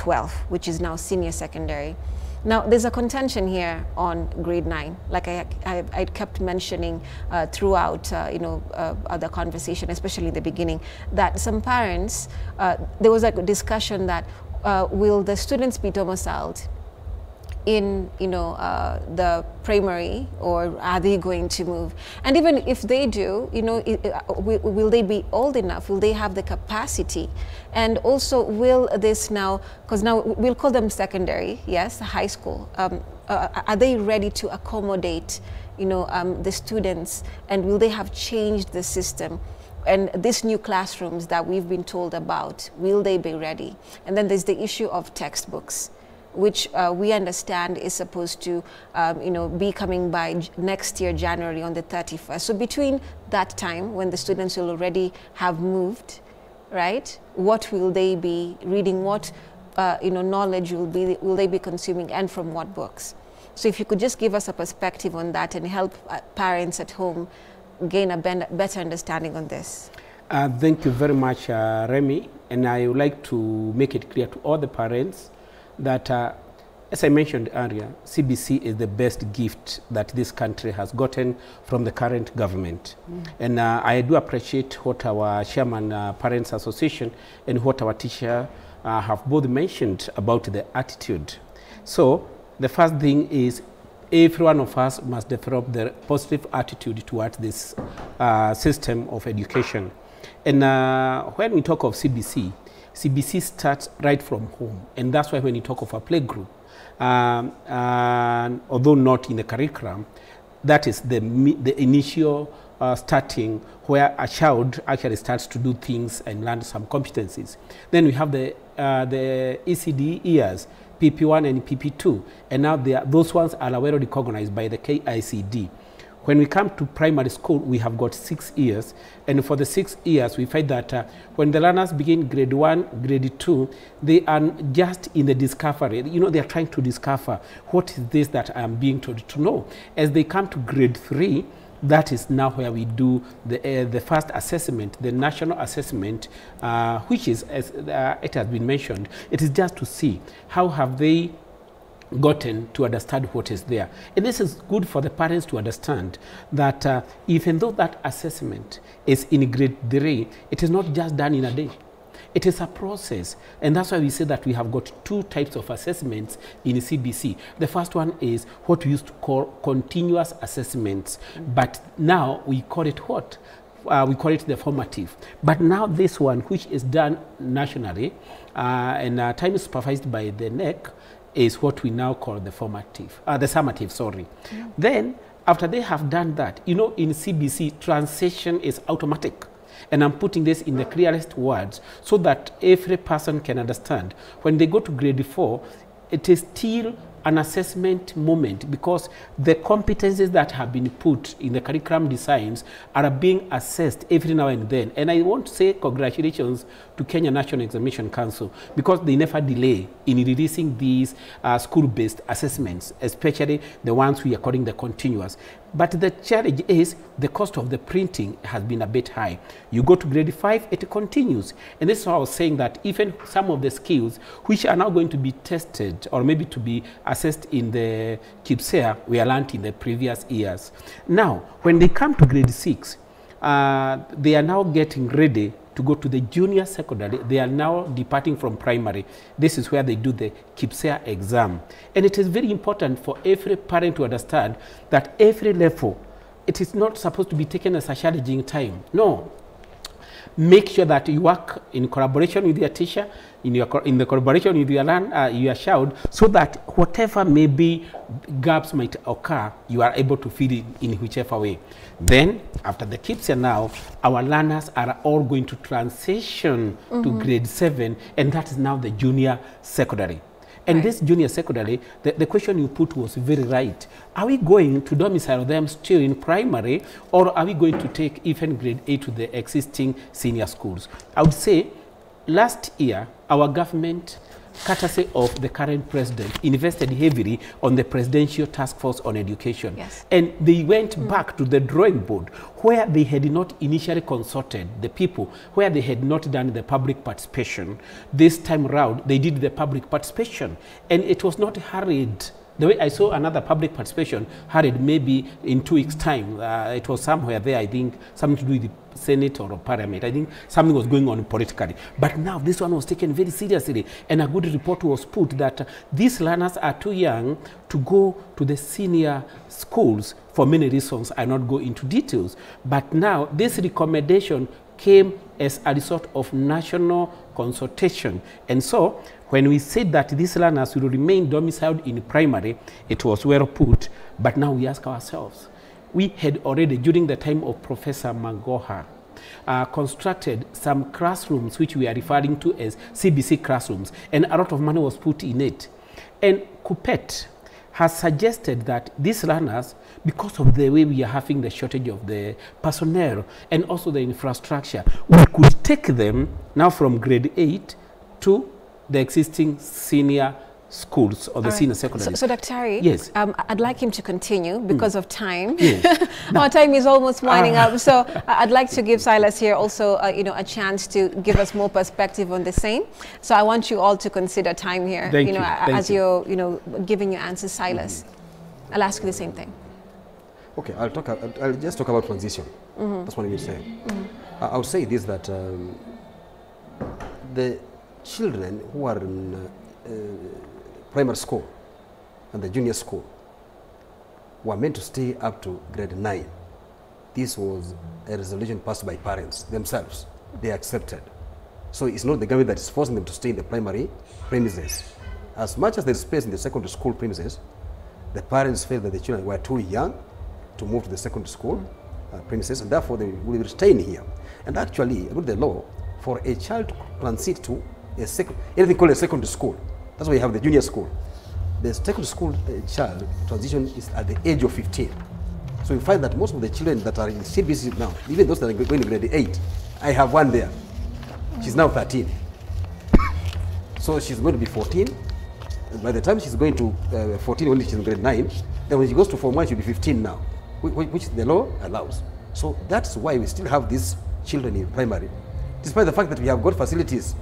12, which is now senior secondary. Now, there's a contention here on grade 9, like I kept mentioning throughout, the conversation, especially in the beginning, that some parents, there was a discussion that will the students be domiciled in, the primary, or are they going to move? And even if they do, will they be old enough? Will they have the capacity? And also, will this now, because now we'll call them secondary, yes, high school, are they ready to accommodate, the students? And will they have changed the system? And these new classrooms that we've been told about, will they be ready? And then there's the issue of textbooks, which we understand is supposed to, be coming by next year, January, on the 31st. So between that time, when the students will already have moved, right, what will they be reading? What, knowledge will they be consuming, and from what books? So if you could just give us a perspective on that and help parents at home gain a better understanding on this. Thank you very much, Remy. And I would like to make it clear to all the parents that, as I mentioned earlier, CBC is the best gift that this country has gotten from the current government. And I do appreciate what our chairman, Parents Association, and what our teacher have both mentioned about the attitude. So the first thing is, every one of us must develop the positive attitude towards this system of education. And when we talk of CBC, CBC starts right from home, and that's why when you talk of a playgroup, and although not in the curriculum, that is the initial starting where a child actually starts to do things and learn some competencies. Then we have the ECD years, PP1 and PP2, and now those ones are well recognized by the KICD. When we come to primary school, we have got 6 years, and for the 6 years, we find that when the learners begin grade 1, grade 2, they are just in the discovery. They are trying to discover what is this that I am being told to know. As they come to grade 3, that is now where we do the first assessment, the national assessment, which is, as it has been mentioned, it is just to see how have they gotten to understand what is there. And this is good for the parents to understand that even though that assessment is in grade 3, it is not just done in a day. It is a process, and that's why we say that we have got 2 types of assessments in CBC. The first one is what we used to call continuous assessments, but now we call it what? We call it the formative. But now this one, which is done nationally and time supervised by the NEC, is what we now call the summative, sorry. Then, after they have done that, in CBC, transition is automatic. And I'm putting this in the clearest words so that every person can understand. When they go to grade 4, it is still an assessment moment, because the competencies that have been put in the curriculum designs are being assessed every now and then. And I want to say congratulations to Kenya National Examination Council, because they never delay in releasing these school-based assessments, especially the ones we are calling the continuous. But the challenge is the cost of the printing has been a bit high. You go to grade 5, it continues. And this is why I was saying that even some of the skills which are now going to be tested or maybe to be assessed in the KIPSEA were learned in the previous years. Now, when they come to grade 6, they are now getting ready to go to the junior secondary. They are now departing from primary. This is where they do the KIPSEA exam. And it is very important for every parent to understand that every level, it is not supposed to be taken as a challenging time. No. Make sure that you work in collaboration with your teacher, in the collaboration with your child, so that whatever maybe gaps might occur, you are able to fill it in whichever way. Then, after the KIPSEA now, our learners are all going to transition to grade 7, and that is now the junior secondary. And this junior secondary, the question you put was very right. Are we going to domicile them still in primary, or are we going to take even grade 8 to the existing senior schools? I would say last year, our government courtesy of the current president, invested heavily on the Presidential Task Force on Education. Yes. And they went back to the drawing board where they had not initially consulted the people, where they had not done the public participation. This time around, they did the public participation, and it was not hurried. The way I saw another public participation hurried maybe in 2 weeks' time. It was somewhere there, I think, something to do with the Senate or Parliament. I think something was going on politically. But now this one was taken very seriously, and a good report was put that these learners are too young to go to the senior schools for many reasons. I not go into details. But now this recommendation came as a result of national consultation. And so when we said that these learners will remain domiciled in primary, it was well put. But now we ask ourselves, we had already, during the time of Professor Magoha, constructed some classrooms which we are referring to as CBC classrooms, and a lot of money was put in it. And Kupet has suggested that these learners, because of the way we are having the shortage of the personnel and also the infrastructure, we could take them now from grade 8 to the existing senior schools or the senior secondary. So Dr. Harry, yes. I'd like him to continue because of time. Yes. Our time is almost winding up. So I'd like to give Silas here also, a chance to give us more perspective on the same. So I want you all to consider time here. Thank you. As you're, giving your answers, Silas. I'll ask you the same thing. Okay, I'll just talk about transition. That's what I will say. I'll say this, that the children who are in primary school and the junior school were meant to stay up to grade 9. This was a resolution passed by parents themselves. They accepted. So it's not the government that is forcing them to stay in the primary premises. As much as there is space in the secondary school premises, the parents felt that the children were too young to move to the secondary school premises, and therefore they will stay here. And actually, according to the law, for a child to transit to anything called a secondary school, that's why you have the junior school. The secondary school child transition is at the age of 15. So you find that most of the children that are in CBC now, even those that are going to grade 8, I have one there. She's now 13. So she's going to be 14. And by the time she's going to 14, when she's in grade 9, then when she goes to Form 1, she'll be 15 now, which the law allows. So that's why we still have these children in primary. Despite the fact that we have got facilities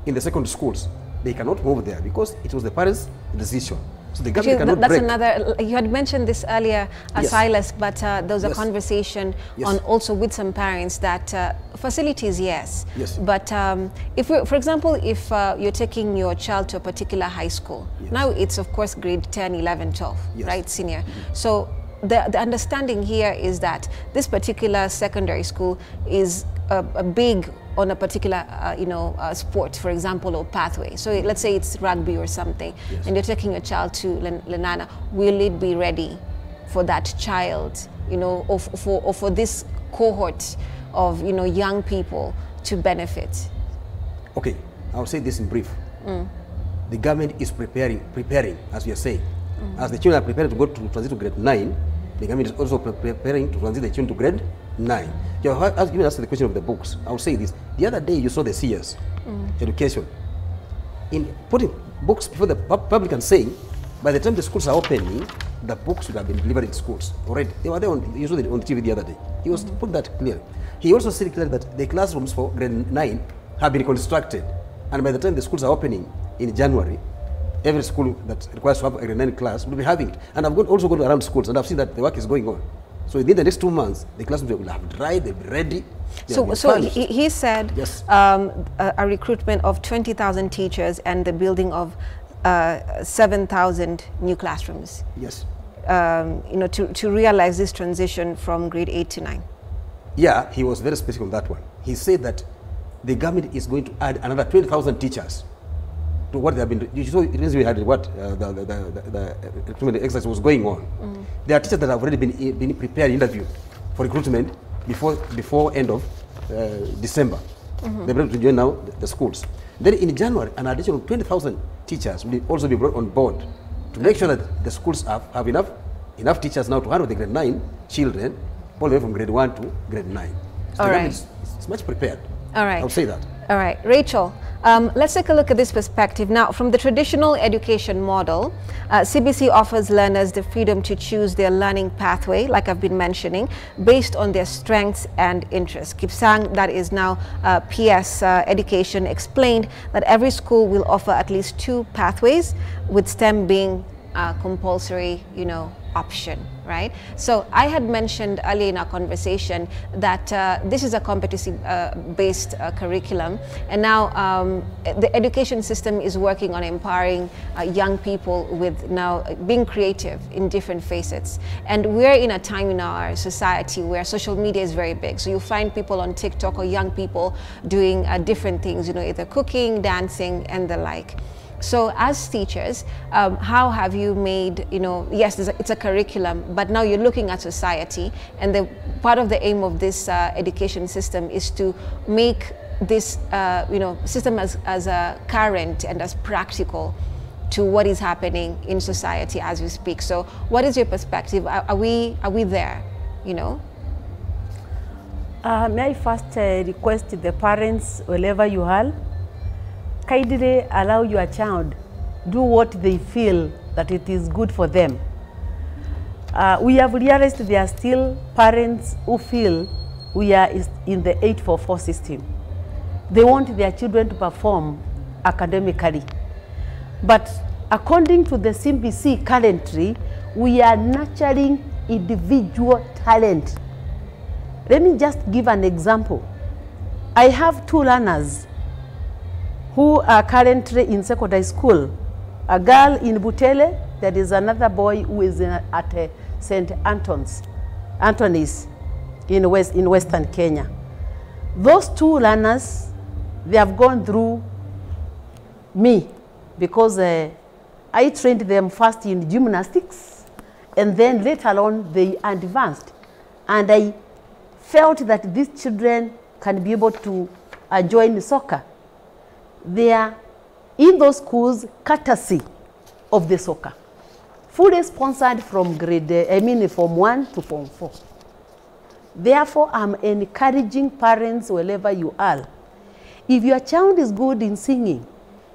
in the secondary schools, they cannot move there because it was the parents' decision. So the government cannot break. Another, you had mentioned this earlier, Yes. Silas, but there was a Yes. conversation Yes. on also with some parents that facilities, yes. Yes. But if, for example, if you're taking your child to a particular high school, Yes. now it's of course grade 10, 11, 12, Yes. right, senior. So the understanding here is that this particular secondary school is a big on a particular, sport, for example, or pathway. So let's say it's rugby or something, Yes. and you're taking a child to Lenana. Will it be ready for that child, or for this cohort of, young people to benefit? Okay, I'll say this in brief. The government is preparing, as we are saying. As the children are preparing to go to transit to grade 9, the government is also preparing to transit the children to grade 9. You even asked the question of the books. I'll say this. The other day you saw the CS, education, in putting books before the public and saying, by the time the schools are opening, the books would have been delivered in schools already. They were there you saw it on TV the other day. He was put that clear. He also said clearly that the classrooms for grade 9 have been constructed, and by the time the schools are opening in January, every school that requires to have a grade 9 class will be having it. And I've also gone around schools and I've seen that the work is going on. So within the next 2 months, the classrooms will have dried, they'll be ready. So he said Yes. A recruitment of 20,000 teachers and the building of 7,000 new classrooms. Yes. To realize this transition from grade 8 to 9. Yeah, he was very specific on that one. He said that the government is going to add another 20,000 teachers to what they have been. You saw we had what the recruitment exercise was going on. There are teachers that have already been prepared, interviewed for recruitment before end of December. They're ready to join now the schools. Then in January, an additional 20,000 teachers will also be brought on board to make sure that the schools have enough teachers now to handle the grade 9 children all the way from grade 1 to grade 9. So All the right. government is much prepared. All right. I'll say that. All right, Rachel, Let's take a look at this perspective. Now, from the traditional education model, CBC offers learners the freedom to choose their learning pathway, like I've been mentioning, based on their strengths and interests. Kipsang, that is now PS Education, explained that every school will offer at least 2 pathways, with STEM being a compulsory, option, right? So I had mentioned earlier in our conversation that this is a competency-based curriculum, and now the education system is working on empowering young people with now being creative in different facets. And we're in a time in our society where social media is very big. So you find people on TikTok or young people doing different things, either cooking, dancing, and the like. So as teachers, how have you made, yes, it's a curriculum, but now you're looking at society, and part of the aim of this education system is to make this, system as current and as practical to what is happening in society as we speak. So what is your perspective? Are we there, May I first request the parents, wherever you are, kindly allow your child do what they feel that it is good for them. We have realized there are still parents who feel we are in the 844 system. They want their children to perform academically. But according to the CBC currently, we are nurturing individual talent. Let me just give an example. I have 2 learners who are currently in secondary school. A girl in Butele, there is another boy who is at St. Anthony's in Western Kenya. Those 2 learners, they have gone through me because I trained them first in gymnastics, and then later on they advanced. And I felt that these children can be able to join soccer. They are in those schools courtesy of the soccer, fully sponsored from Form 1 to Form 4. Therefore, I'm encouraging parents wherever you are. If your child is good in singing,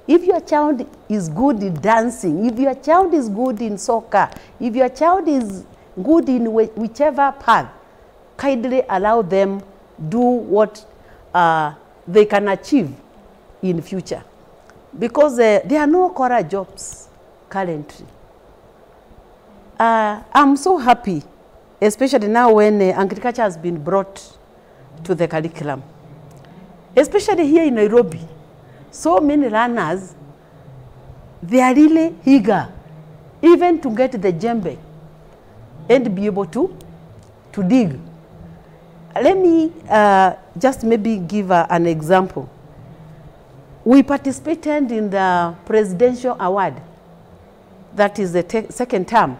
if your child is good in dancing, if your child is good in soccer, if your child is good in whichever path, kindly allow them do what they can achieve in future, because there are no core jobs currently. I'm so happy, especially now when agriculture has been brought to the curriculum, especially here in Nairobi. So many learners, they are really eager even to get the djembe and be able to dig. Let me just maybe give an example. We participated in the presidential award, that is the 2nd term.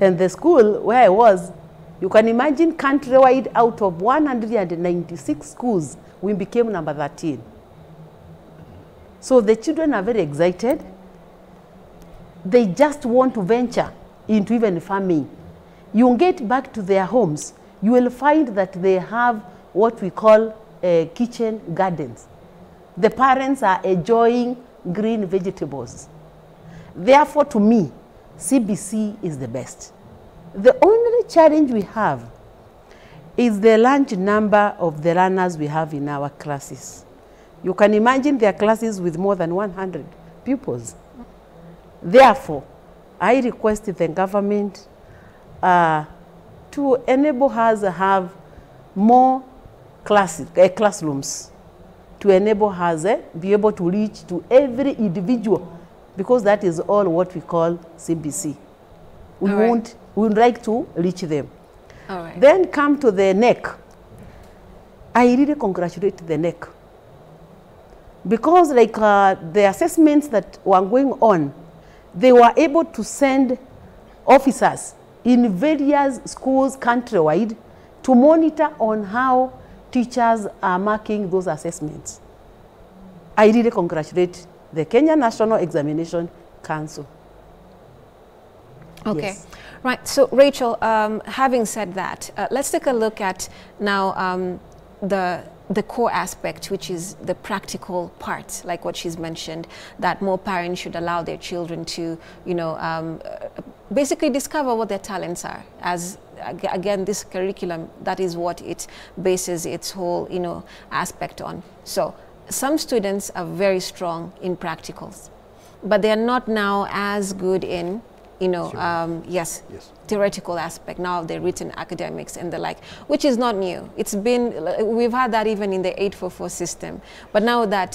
And the school where I was, you can imagine countrywide, out of 196 schools, we became number 13. So the children are very excited. They just want to venture into even farming. You get back to their homes, you will find that they have what we call kitchen gardens. The parents are enjoying green vegetables. Therefore, to me, CBC is the best. The only challenge we have is the large number of the learners we have in our classes. You can imagine their classes with more than 100 pupils. Therefore, I request the government to enable us to have more classrooms, to enable us be able to reach to every individual, because that is all what we call CBC. We would like to reach them. All right. Then come to the NEC. I really congratulate the NEC, because the assessments that were going on, they were able to send officers in various schools countrywide to monitor on how teachers are marking those assessments. I really congratulate the Kenya National Examination Council. Okay. Yes. Right. So, Rachel, having said that, let's take a look at now the the core aspect, which is the practical part, like what she's mentioned, that more parents should allow their children to, you know, basically discover what their talents are. As again, this curriculum, that is what it bases its whole, you know, aspect on. So some students are very strong in practicals, but they are not now as good in, you know, yes, theoretical aspect. Now they're written academics and the like, which is not new. It's been, we've had that even in the 844 system. But now that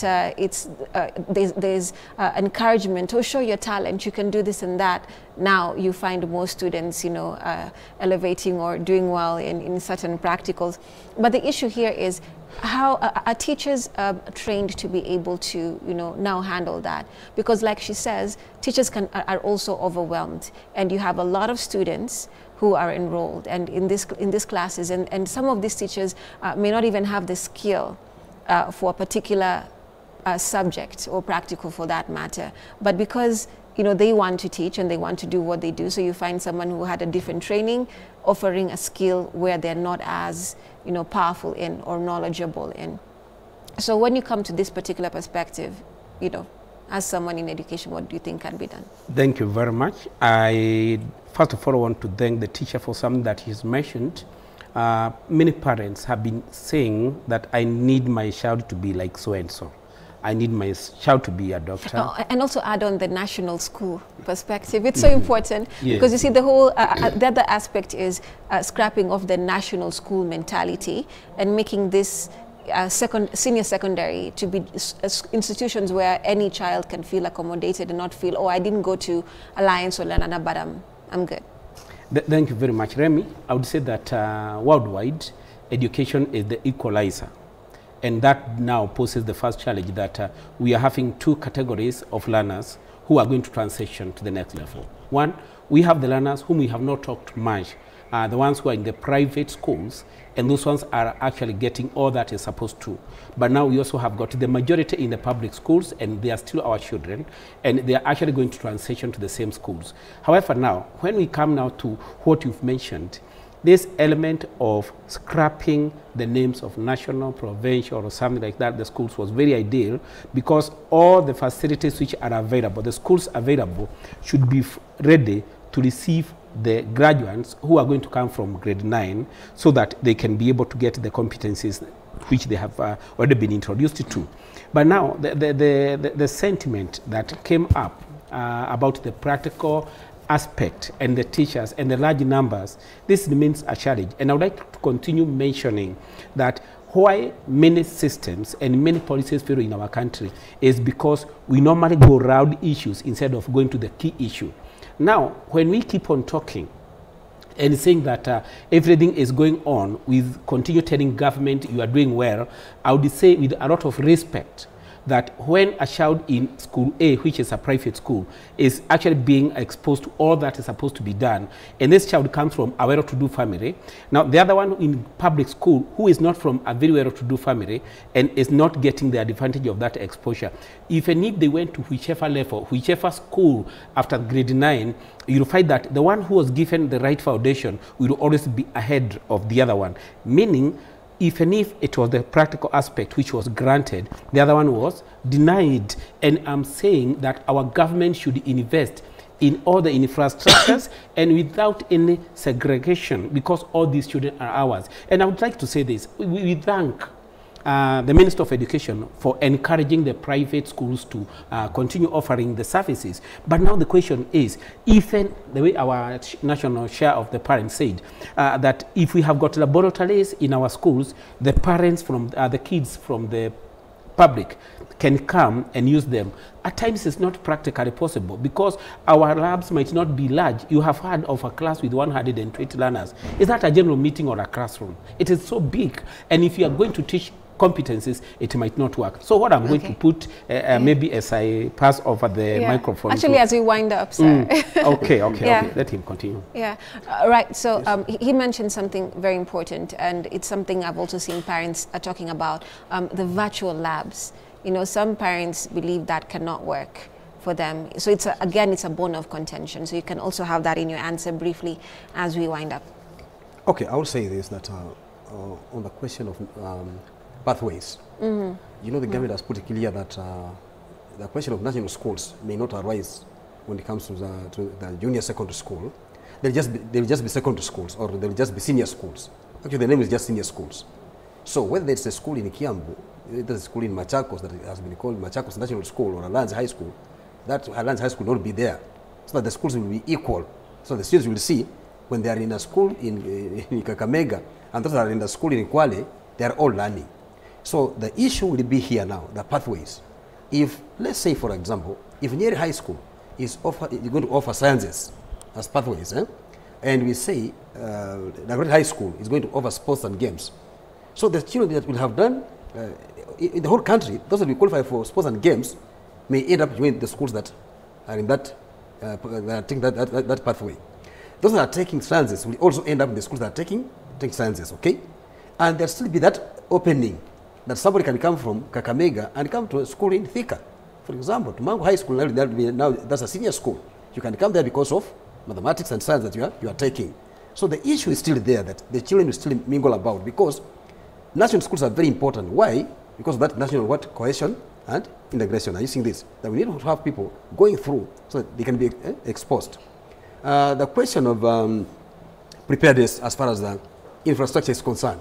there's encouragement to show your talent, you can do this and that. Now you find more students, you know, elevating or doing well in certain practicals. But the issue here is, how are teachers trained to be able to, you know, now handle that? Because like she says, teachers are also overwhelmed, and you have a lot of students who are enrolled and in these classes, and some of these teachers may not even have the skill for a particular subject or practical for that matter, but because, you know, they want to teach and they want to do what they do, so you find someone who had a different training offering a skill where they're not as, you know, powerful in or knowledgeable in. So when you come to this particular perspective, you know, as someone in education, what do you think can be done? Thank you very much. I first of all want to thank the teacher for something that he's mentioned. Many parents have been saying that I need my child to be like so and so. I need my child to be a doctor. Oh, and also add on the national school perspective. It's so important because you see the whole, the other aspect is scrapping off the national school mentality and making this senior secondary to be institutions where any child can feel accommodated and not feel, oh, I didn't go to Alliance or Lanana, but I'm good. Thank you very much, Remy. I would say that worldwide, education is the equalizer. And that now poses the first challenge that we are having two categories of learners who are going to transition to the next level. One, we have the learners whom we have not talked much, the ones who are in the private schools, and those ones are actually getting all that is supposed to. But now we also have got the majority in the public schools, and they are still our children, and they are actually going to transition to the same schools. However, now, when we come now to what you've mentioned, this element of scrapping the names of national, provincial, or something like that, the schools was very ideal, because all the facilities which are available, the schools available, should be ready to receive the graduates who are going to come from grade 9, so that they can be able to get the competencies which they have already been introduced to. But now, the sentiment that came up about the practical aspect and the teachers and the large numbers, this remains a challenge. And I would like to continue mentioning that why many systems and many policies fail in our country is because we normally go around issues instead of going to the key issue. Now, when we keep on talking and saying that everything is going on, we continue telling government you are doing well, I would say with a lot of respect that when a child in school A, which is a private school, is actually being exposed to all that is supposed to be done, and this child comes from a well-to-do family. Now, the other one in public school, who is not from a very well-to-do family and is not getting the advantage of that exposure, even if they went to whichever level, whichever school after grade 9, you'll find that the one who was given the right foundation will always be ahead of the other one, meaning even if it was the practical aspect which was granted, the other one was denied. And I'm saying that our government should invest in all the infrastructures and without any segregation, because all these children are ours. And I would like to say this, we thank the Minister of Education for encouraging the private schools to continue offering the services. But now the question is, even the way our national share of the parents said, that if we have got laboratories in our schools, the parents from the kids from the public can come and use them. At times it's not practically possible because our labs might not be large. You have heard of a class with 120 learners. Is that a general meeting or a classroom? It is so big, and if you are going to teach competencies, it might not work. So what I'm going to put, maybe as I pass over the microphone. Actually, as we wind up, sir. Okay, let him continue. Yeah, right. So he mentioned something very important, and it's something I've also seen parents are talking about, the virtual labs. You know, some parents believe that cannot work for them. So it's again, it's a bone of contention. So you can also have that in your answer briefly as we wind up. Okay, I will say this, that on the question of pathways. You know, the government has put it clear that the question of national schools may not arise when it comes to the junior secondary school. There will just be secondary schools, or there will just be senior schools. Actually, the name is just senior schools. So whether it's a school in Kiambu, there's a school in Machakos that has been called Machakos National School, or Alliance High School, that Alliance High School will not be there, so that the schools will be equal. So the students will see when they are in a school in Kakamega and those that are in the school in Kwale, they are all learning. So the issue will be here now, the pathways. If, let's say, for example, if Nyeri High School is going to offer sciences as pathways, and we say Nagorno High School is going to offer sports and games, so the children that will have done in the whole country, those that will qualify for sports and games, may end up joining the schools that are in that, that pathway. Those that are taking sciences will also end up in the schools that are taking sciences, okay? And there'll still be that opening that somebody can come from Kakamega and come to a school in Thika. For example, to Mangu High School, now that's a senior school. You can come there because of mathematics and science that you are taking. So the issue is still there, that the children will still mingle about, because national schools are very important. Why? Because of that national cohesion and integration. Are you seeing this? That we need to have people going through so that they can be exposed. The question of preparedness as far as the infrastructure is concerned,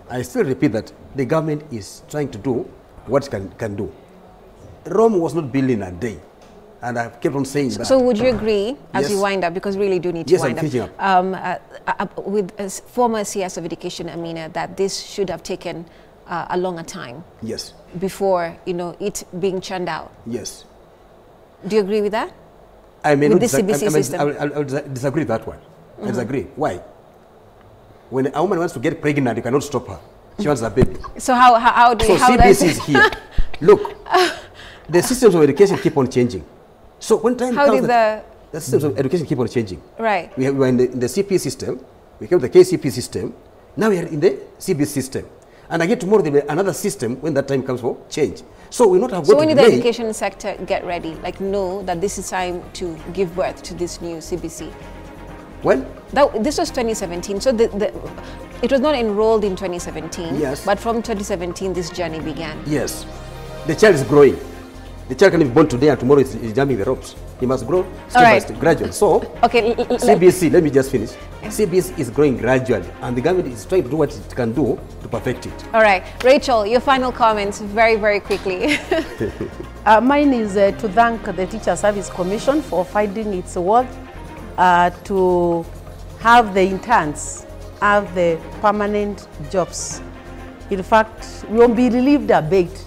I still repeat that the government is trying to do what it can do. Rome was not built in a day, and I kept on saying that. So would you agree, as you wind up, because we really do need to wind up, with former CS of Education, Amina, that this should have taken a longer time? Yes. Before, you know, it being churned out? Yes. Do you agree with that? I may with not this CBC system? I'll disagree with that one. I disagree. Why? When a woman wants to get pregnant, you cannot stop her. She wants a baby. So how do you... So CBC is here. Look, the systems of education keep on changing. So when time comes, the systems of education keep on changing. Right. We were in the CP system, we came to the KCP system, now we are in the CBC system. And again tomorrow there will be another system when that time comes for change. So we not have So when did the education sector get ready, like know that this is time to give birth to this new CBC? When? This was 2017, so it was not enrolled in 2017, yes. But from 2017 this journey began. Yes. The child is growing. The child can be born today and tomorrow is jumping the ropes. He must grow step by step, gradually. So, okay, CBC, let me just finish. CBC is growing gradually, and the government is trying to do what it can do to perfect it. All right. Rachel, your final comments very, very quickly. Mine is to thank the Teacher Service Commission for finding its worth to have the interns have the permanent jobs. In fact, we won't be relieved a bit.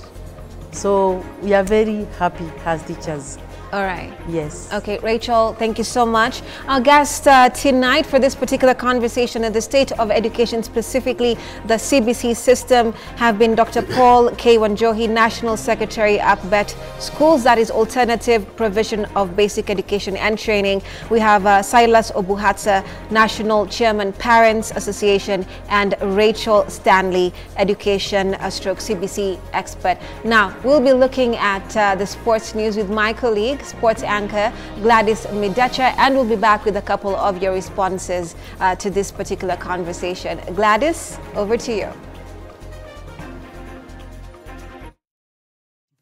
So we are very happy as teachers. All right. Yes. Okay, Rachel, thank you so much. Our guest tonight for this particular conversation on the state of education, specifically the CBC system, have been Dr. Paul K. Wanjohi, National Secretary, APBET Schools, that is Alternative Provision of Basic Education and Training. We have Silas Obuhatsa, National Chairman, Parents Association, and Rachel Stanley, Education stroke CBC expert. Now, we'll be looking at the sports news with my colleague, sports anchor Gladys Midecha, and we'll be back with a couple of your responses to this particular conversation. Gladys, over to you.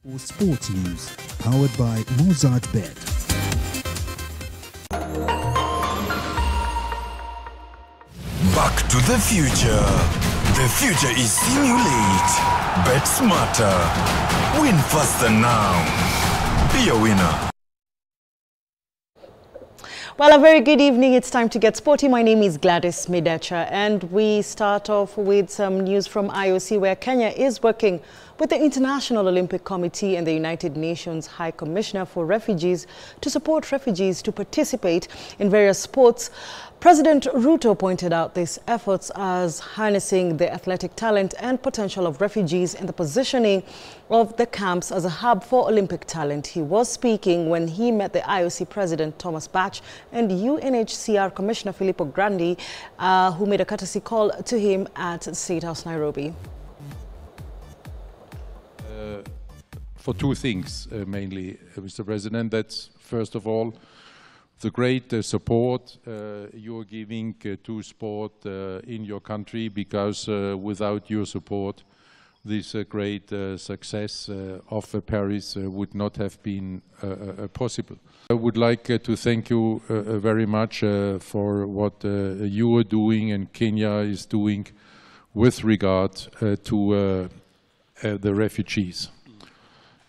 For sports news, powered by Mozart Bet. Back to the future. The future is simulate. Bet smarter. Win faster now. Be a winner. Well, a very good evening. It's time to get sporty. My name is Gladys Midecha, and we start off with some news from IOC, where Kenya is working with the International Olympic Committee and the United Nations High Commissioner for Refugees to support refugees to participate in various sports. President Ruto pointed out these efforts as harnessing the athletic talent and potential of refugees and the positioning of the camps as a hub for Olympic talent. He was speaking when he met the IOC President Thomas Bach and UNHCR Commissioner Filippo Grandi, who made a courtesy call to him at State House, Nairobi. For two things, mainly, Mr. President. That's, first of all, the great support you're giving to sport in your country, because without your support, this great success of Paris would not have been possible. I would like to thank you very much for what you are doing and Kenya is doing with regard to the refugees.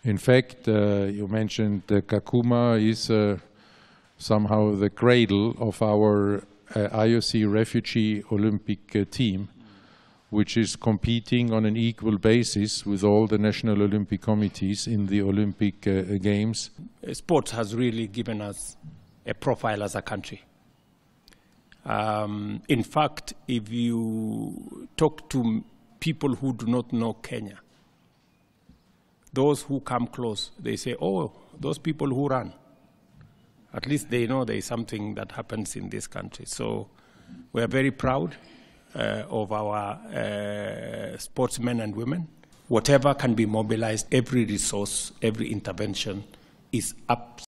In fact, you mentioned Kakuma is somehow the cradle of our IOC refugee Olympic team, which is competing on an equal basis with all the national Olympic committees in the Olympic Games. Sports has really given us a profile as a country. In fact, if you talk to people who do not know Kenya, those who come close, they say, oh, those people who run. At least they know there is something that happens in this country. So we are very proud of our sportsmen and women. Whatever can be mobilized, every resource, every intervention is